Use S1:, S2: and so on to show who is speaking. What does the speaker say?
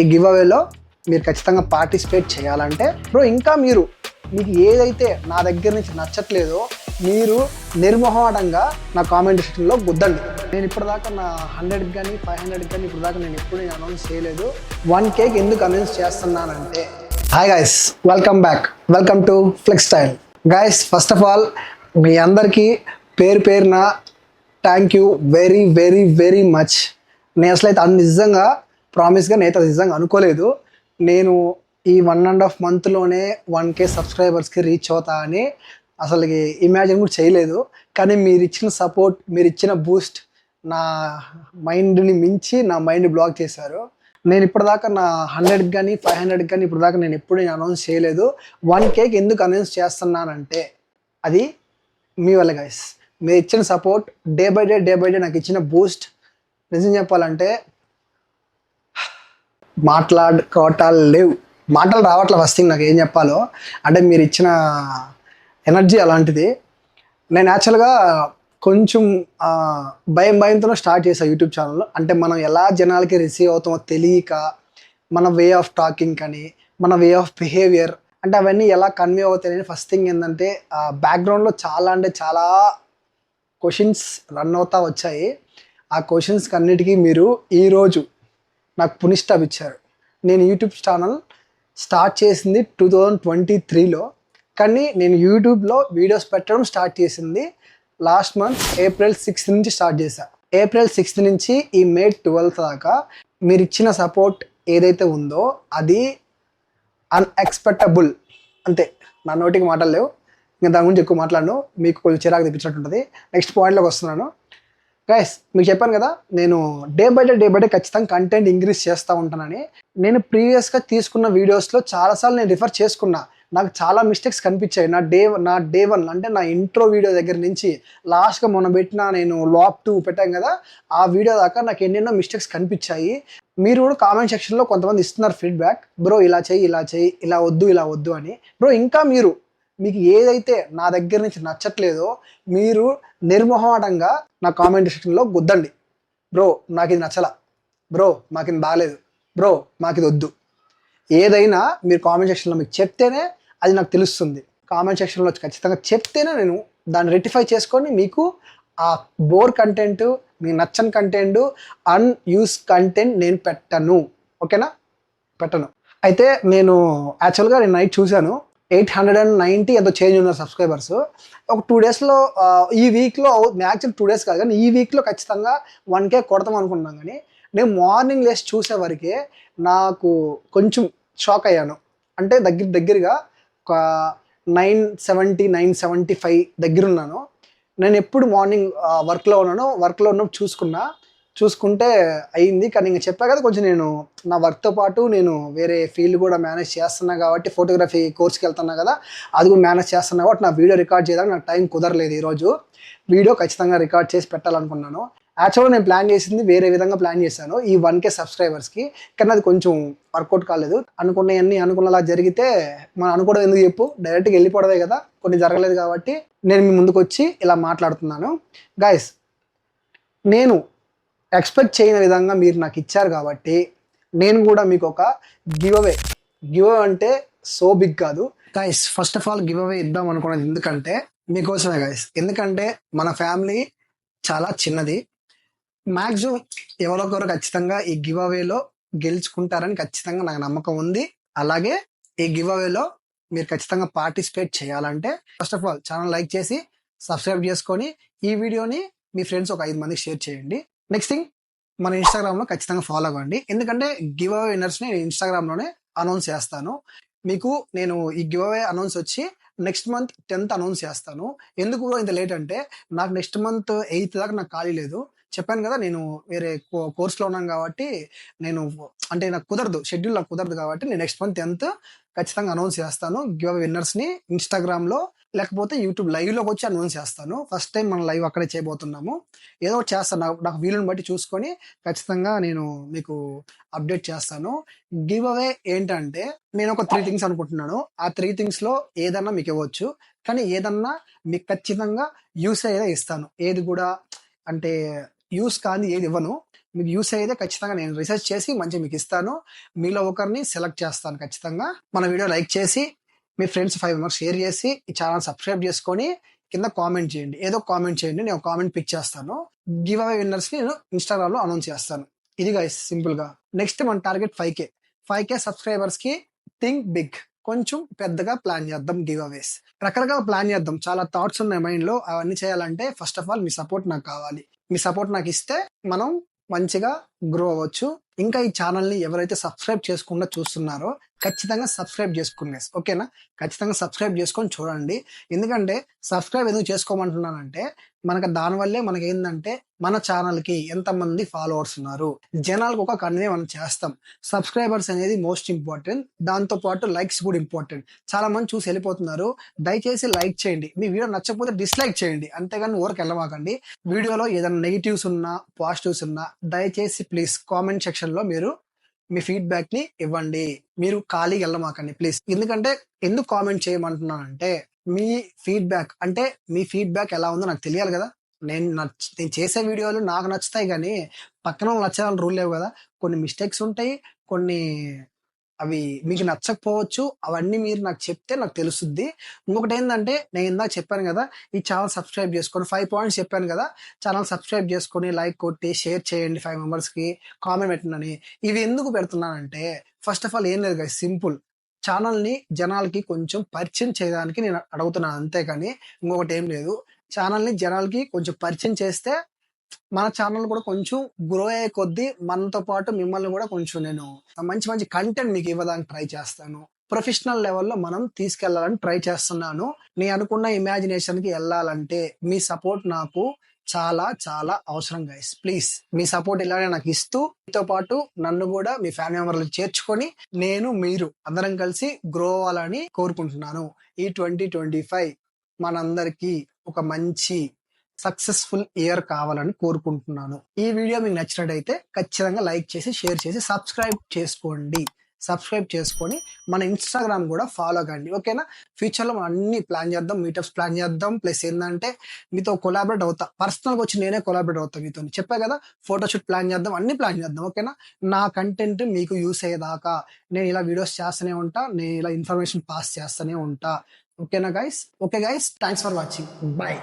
S1: ఈ గివ్ అవేలో మీరు ఖచ్చితంగా పార్టిసిపేట్ చేయాలంటే ఇంకా మీకు ఏదైతే నా దగ్గర నుంచి నచ్చట్లేదో మీరు నిర్మోహమాటంగా నా కామెంట్ సెక్షన్లో గుద్దండి. నేను ఇప్పటిదాకా నా 100కి కానీ 500కి కానీ ఇప్పటిదాకా నేను ఎప్పుడు అనౌన్స్ చేయలేదు. 1Kకి ఎందుకు అనౌన్స్ చేస్తున్నానంటే, hi guys, welcome back, welcome to flex style. Guys, first of all మీ అందరికీ పేరున thank you very very very much. నేను అసలు అయితే నిజంగా ప్రామిస్గా నేనైతే నిజంగా అనుకోలేదు నేను ఈ 1.5 మంత్లోనే 1K సబ్స్క్రైబర్స్కి రీచ్ అవుతా అని అసలు ఇమాజిన్ కూడా చేయలేదు. కానీ మీరు ఇచ్చిన సపోర్ట్, మీరు ఇచ్చిన బూస్ట్ నా మైండ్ని మించి నా మైండ్ బ్లాక్ చేశారు. నేను ఇప్పటిదాకా నా 100కి కానీ 500కి కానీ ఇప్పటిదాకా నేను ఎప్పుడు అనౌన్స్ చేయలేదు. 1Kకి ఎందుకు అనౌన్స్ చేస్తున్నానంటే అది మీ వల్ల గైస్. మీరు ఇచ్చిన సపోర్ట్ డే బై డే నాకు ఇచ్చిన బూస్ట్. నిజం చెప్పాలంటే మాటలు రావట్లే ఫస్ట్ థింగ్ నాకు ఏం చెప్పాలో. అంటే మీరు ఇచ్చిన ఎనర్జీ అలాంటిది. నేను యాక్చువల్గా కొంచెం భయంతో స్టార్ట్ చేశాను యూట్యూబ్ ఛానల్. అంటే మనం ఎలా జనాలకి రిసీవ్ అవుతామో తెలియక, మన వే ఆఫ్ టాకింగ్ కానీ, మన వే ఆఫ్ బిహేవియర్ అంటే అవన్నీ ఎలా కన్వే అవుతాయని ఫస్ట్ థింగ్ ఏంటంటే బ్యాక్గ్రౌండ్లో చాలా క్వశ్చన్స్ రన్ అవుతా వచ్చాయి. ఆ క్వశ్చన్స్కి అన్నిటికీ మీరు ఈరోజు నాకు పునిస్టాప్ ఇచ్చారు. నేను యూట్యూబ్ ఛానల్ స్టార్ట్ చేసింది 2023లో, కానీ నేను యూట్యూబ్లో వీడియోస్ పెట్టడం స్టార్ట్ చేసింది లాస్ట్ మంత్ April 6th నుంచి స్టార్ట్ చేశాను. April 6th నుంచి ఈ May 12th దాకా మీరు ఇచ్చిన సపోర్ట్ ఏదైతే ఉందో అది అన్ఎక్స్పెక్టబుల్. అంతే, నా నోటికి మాటలు లేవు. ఇంకా దాని గురించి ఎక్కువ మాట్లాడను, మీకు కొంచెం చిరాకు తెప్పించినట్టు ఉంటుంది. నెక్స్ట్ పాయింట్లోకి వస్తున్నాను. గైస్, మీకు చెప్పాను కదా నేను డే బై డే ఖచ్చితంగా కంటెంట్ ఇంక్రీజ్ చేస్తూ ఉంటానని. నేను ప్రీవియస్గా తీసుకున్న వీడియోస్లో చాలాసార్లు నేను రిఫర్ చేసుకున్నా. నాకు చాలా మిస్టేక్స్ కనిపించాయి. నా డే వన్ అంటే నా ఇంట్రో వీడియో దగ్గర నుంచి లాస్ట్గా మొన్న పెట్టిన నేను లాక్ 2 పెట్టాను కదా, ఆ వీడియో దాకా నాకు ఎన్నెన్నో మిస్టేక్స్ కనిపించాయి. మీరు కూడా కామెంట్ సెక్షన్లో కొంతమంది ఇస్తున్నారు ఫీడ్బ్యాక్, బ్రో ఇలా చేయి, ఇలా వద్దు అని. ఇంకా మీకు ఏదైతే నా దగ్గర నుంచి నచ్చట్లేదో మీరు నిర్మోహమాటంగా నా కామెంట్ సెక్షన్లో గుద్దండి. బ్రో నాకు ఇది నచ్చలా, బ్రో మాకు ఇది బాగాలేదు, బ్రో మాకు ఇది వద్దు. ఏదైనా మీరు కామెంట్ సెక్షన్లో మీకు చెప్తేనే అది నాకు తెలుస్తుంది. కామెంట్ సెక్షన్లో ఖచ్చితంగా చెప్తేనే నేను దాన్ని రెక్టిఫై చేసుకొని మీకు ఆ బోర్ కంటెంట్, మీకు నచ్చని కంటెంట్, అన్యూస్ కంటెంట్ నేను పెట్టను. ఓకేనా? పెట్టను. అయితే నేను యాక్చువల్గా నైట్ చూశాను 890 ఎంతో చేంజ్ ఉన్నారు సబ్స్క్రైబర్స్. ఒక 2 డేస్లో ఈ వీక్లో మ్యాక్సిమం 2 డేస్ కాదు కానీ ఈ వీక్లో ఖచ్చితంగా 1K కొడతాం అనుకున్నాం. కానీ నేను మార్నింగ్ లేసి చూసేవరకే నాకు కొంచెం షాక్ అయ్యాను. అంటే దగ్గరగా ఒక 975 దగ్గర ఉన్నాను. నేను ఎప్పుడు మార్నింగ్ వర్క్లో ఉన్నప్పుడు చూసుకుంటే అయింది. కానీ ఇంకా చెప్పా కదా, కొంచెం నేను నా వర్క్తో పాటు నేను వేరే ఫీల్డ్ కూడా మేనేజ్ చేస్తున్నా కాబట్టి, ఫోటోగ్రఫీ కోర్స్కి వెళ్తున్నా కదా, అది కూడా మేనేజ్ చేస్తున్నా కాబట్టి నా వీడియో రికార్డ్ చేయడానికి నాకు టైం కుదరలేదు. ఈరోజు వీడియో ఖచ్చితంగా రికార్డ్ చేసి పెట్టాలనుకున్నాను. యాక్చువల్గా నేను ప్లాన్ చేసింది వేరే విధంగా ప్లాన్ చేశాను ఈ 1K సబ్స్క్రైబర్స్కి, కానీ అది కొంచెం వర్కౌట్ కాలేదు. అనుకున్నలా జరిగితే మనం అనుకోవడం ఎందుకు చెప్పు, డైరెక్ట్గా వెళ్ళిపోవడమే కదా. కొన్ని జరగలేదు కాబట్టి నేను మీ ముందుకు వచ్చి ఇలా మాట్లాడుతున్నాను. గైస్, నేను ఎక్స్పెక్ట్ చేయని విధంగా మీరు నాకు ఇచ్చారు కాబట్టి నేను కూడా మీకు ఒక గివ్ అవే అంటే సో బిగ్ కాదు guys. First of all give away ఇద్దాం అనుకున్నది ఎందుకంటే మీకోసమే గైస్. ఎందుకంటే మన ఫ్యామిలీ చాలా చిన్నది. మ్యాక్సిమం ఎవరొకరు ఖచ్చితంగా ఈ గివ్ అవేలో గెలుచుకుంటారని ఖచ్చితంగా నాకు నమ్మకం ఉంది. అలాగే ఈ గివ్ అవేలో మీరు ఖచ్చితంగా పార్టిసిపేట్ చేయాలంటే first of all channel like చేసి సబ్స్క్రైబ్ చేసుకొని ఈ వీడియోని మీ ఫ్రెండ్స్ ఒక 5 మందికి షేర్ చేయండి. నెక్స్ట్ థింగ్, మన ఇన్స్టాగ్రామ్లో ఖచ్చితంగా ఫాలో అవ్వండి. ఎందుకంటే గివ్ అవే విన్నర్స్ని నేను ఇన్స్టాగ్రామ్లోనే అనౌన్స్ చేస్తాను. మీకు నేను ఈ గివ్ అవే అనౌన్స్ వచ్చి నెక్స్ట్ మంత్ 10th అనౌన్స్ చేస్తాను. ఎందుకు ఇంత లేట్ అంటే నాకు నెక్స్ట్ మంత్ 8th దాకా నాకు ఖాళీ లేదు. చెప్పాను కదా, నేను వేరే కోర్స్లో ఉన్నాను కాబట్టి నాకు కుదరదు, షెడ్యూల్ నాకు కుదరదు కాబట్టి నేను నెక్స్ట్ మంత్ 10th ఖచ్చితంగా అనౌన్స్ చేస్తాను. గివ్ అవే విన్నర్స్ని ఇన్స్టాగ్రామ్లో లేకపోతే యూట్యూబ్ లైవ్లోకి వచ్చి అనౌన్స్ చేస్తాను. ఫస్ట్ టైం మనం లైవ్ అక్కడే చేయబోతున్నాము. ఏదో ఒకటి చేస్తాను, నాకు వీలుని బట్టి చూసుకొని ఖచ్చితంగా నేను మీకు అప్డేట్ చేస్తాను. గివ్ అవే ఏంటంటే నేను ఒక 3 థింగ్స్ అనుకుంటున్నాను. ఆ 3 థింగ్స్లో ఏదన్నా మీకు ఇవ్వచ్చు, కానీ ఏదన్నా మీకు ఖచ్చితంగా యూస్ అయ్యేదే ఇస్తాను. ఏది కూడా అంటే యూస్ కాని ఏది ఇవ్వను. మీకు యూస్ అయ్యేదే ఖచ్చితంగా నేను రీసెర్చ్ చేసి మంచిగా మీకు ఇస్తాను. మీలో ఒకరిని సెలెక్ట్ చేస్తాను ఖచ్చితంగా. మన వీడియో లైక్ చేసి మీ ఫ్రెండ్స్ 5 మెంబర్స్ షేర్ చేసి ఈ ఛానల్ సబ్స్క్రైబ్ చేసుకొని కింద కామెంట్ చేయండి. ఏదో కామెంట్ చేయండి. నేను కామెంట్ పిక్ చేస్తాను. గివ్ అవే విన్నర్స్ ని నేను ఇన్‌స్టాగ్రామ్ లో అనౌన్స్ చేస్తాను. ఇది గైస్ సింపుల్ గా. నెక్స్ట్ మన టార్గెట్ 5K. 5K సబ్స్క్రైబర్స్ కి థింక్ బిగ్. కొంచెం పెద్దగా ప్లాన్ చేద్దాం గివ్ అవేస్. రకరకాల ప్లాన్ చేద్దాం. చాలా థాట్స్ ఉన్నాయి మైండ్ లో. అవన్నీ చేయాలంటే first of all me support నాకు కావాలి. మీ సపోర్ట్ నాకు ఇస్తే మనం మంచిగా గ్రో అవ్వచ్చు. ఇంకా ఈ ఛానల్ ని ఎవరైతే సబ్స్క్రైబ్ చేసుకుండా చూస్తున్నారో ఖచ్చితంగా సబ్స్క్రైబ్ చేసుకోండి guys. ఓకేనా? ఖచ్చితంగా సబ్స్క్రైబ్ చేసుకొని చూడండి. ఎందుకంటే సబ్స్క్రైబ్ ఎందుకు చేసుకోమంటున్నానంటే మనకు దానివల్లే మనకి ఏంటంటే మన ఛానల్ కి ఎంతమంది ఫాలోవర్స్ ఉన్నారు, జనాలకు ఒక కన్వే మనం చేస్తాం. సబ్స్క్రైబర్స్ అనేది మోస్ట్ ఇంపార్టెంట్. దాంతో పాటు లైక్స్ కూడా ఇంపార్టెంట్. చాలా మంది చూసి వెళ్ళిపోతున్నారు. దయచేసి లైక్ చేయండి. మీ వీడియో నచ్చకపోతే డిస్లైక్ చేయండి. అంతేగాని ఊరికి వెళ్ళమాకండి. వీడియోలో ఏదైనా నెగిటివ్స్ ఉన్నా పాజిటివ్స్ ఉన్నా దయచేసి ప్లీజ్ కామెంట్ సెక్షన్ లో మీరు మీ ఫీడ్బ్యాక్ ని ఇవ్వండి. మీరు ఖాళీగా వెళ్ళమాకండి ప్లీజ్. ఎందుకంటే ఎందుకు కామెంట్ చేయమంటున్నానంటే మీ ఫీడ్బ్యాక్ అంటే మీ ఫీడ్బ్యాక్ ఎలా ఉందో నాకు తెలియాలి కదా. నేను చేసే వీడియోలు నాకు నచ్చుతాయి కానీ పక్కన వాళ్ళు నచ్చాలని రూల్ లేవు కదా. కొన్ని మిస్టేక్స్ ఉంటాయి, కొన్ని అవి మీకు నచ్చకపోవచ్చు. అవన్నీ మీరు నాకు చెప్తే నాకు తెలుస్తుంది. ఇంకొకటి ఏంటంటే నేను ఇందాక చెప్పాను కదా, ఈ ఛానల్ సబ్స్క్రైబ్ చేసుకొని 5 పాయింట్స్ చెప్పాను కదా. ఛానల్ సబ్స్క్రైబ్ చేసుకొని లైక్ కొట్టి షేర్ చేయండి 5 మెంబర్స్ కి, కామెంట్ పెట్టండి. ఇవి ఎందుకు పెడుతున్నానంటే ఫస్ట్ ఆఫ్ ఆల్ ఏం లేదు కదా, సింపుల్. ఛానల్ ని జనాలకి కొంచెం పరిచయం చేయడానికి నేను అడుగుతున్నాను అంతేకాని ఇంకొకటి ఏం లేదు. ఛానల్ ని జనాలకి కొంచెం పరిచయం చేస్తే మన ఛానల్ కూడా కొంచెం గ్రో అయ్యే కొద్దీ మనతో పాటు మిమ్మల్ని కూడా కొంచెం నేను మంచి మంచి కంటెంట్ మీకు ఇవ్వడానికి ట్రై చేస్తాను. ప్రొఫెషనల్ లెవెల్లో మనం తీసుకెళ్లాలని ట్రై చేస్తున్నాను. నేను అనుకున్న ఇమాజినేషన్ కి వెళ్ళాలంటే మీ సపోర్ట్ నాకు చాలా చాలా అవసరం గైస్. ప్లీజ్ మీ సపోర్ట్ ఇలానే నాకు ఇస్తూ మీతో పాటు నన్ను కూడా మీ ఫ్యామిలీ మెంబర్లు చేర్చుకొని నేను మీరు అందరం కలిసి గ్రో అవ్వాలని కోరుకుంటున్నాను. ఈ 2025 మనందరికీ ఒక మంచి సక్సెస్ఫుల్ ఇయర్ కావాలని కోరుకుంటున్నాను. ఈ వీడియో మీకు నచ్చినట్టయితే ఖచ్చితంగా లైక్ చేసి షేర్ చేసి సబ్స్క్రైబ్ చేసుకోండి. సబ్స్క్రైబ్ చేసుకొని మన ఇన్స్టాగ్రామ్ కూడా ఫాలో కండి. ఓకేనా? ఫ్యూచర్ లో మనం అన్ని ప్లాన్ చేద్దాం, మీటప్స్ ప్లాన్ చేద్దాం. ప్లస్ ఏంటంటే మీతో కొలాబరేట్ అవుతా, పర్సనల్ గా వచ్చి నేనే కొలాబరేట్ అవుతా మీతో. చెప్పా కదా, ఫోటోషూట్ ప్లాన్ చేద్దాం, అన్ని ప్లాన్ చేద్దాం. ఓకేనా? నా కంటెంట్ మీకు యూస్ అయ్యేదాకా నేను ఇలా వీడియోస్ చేస్తూనే ఉంటా, నేను ఇలా ఇన్ఫర్మేషన్ పాస్ చేస్తూనే ఉంటా. ఓకేనా guys? Okay guys, thanks for watching. Bye.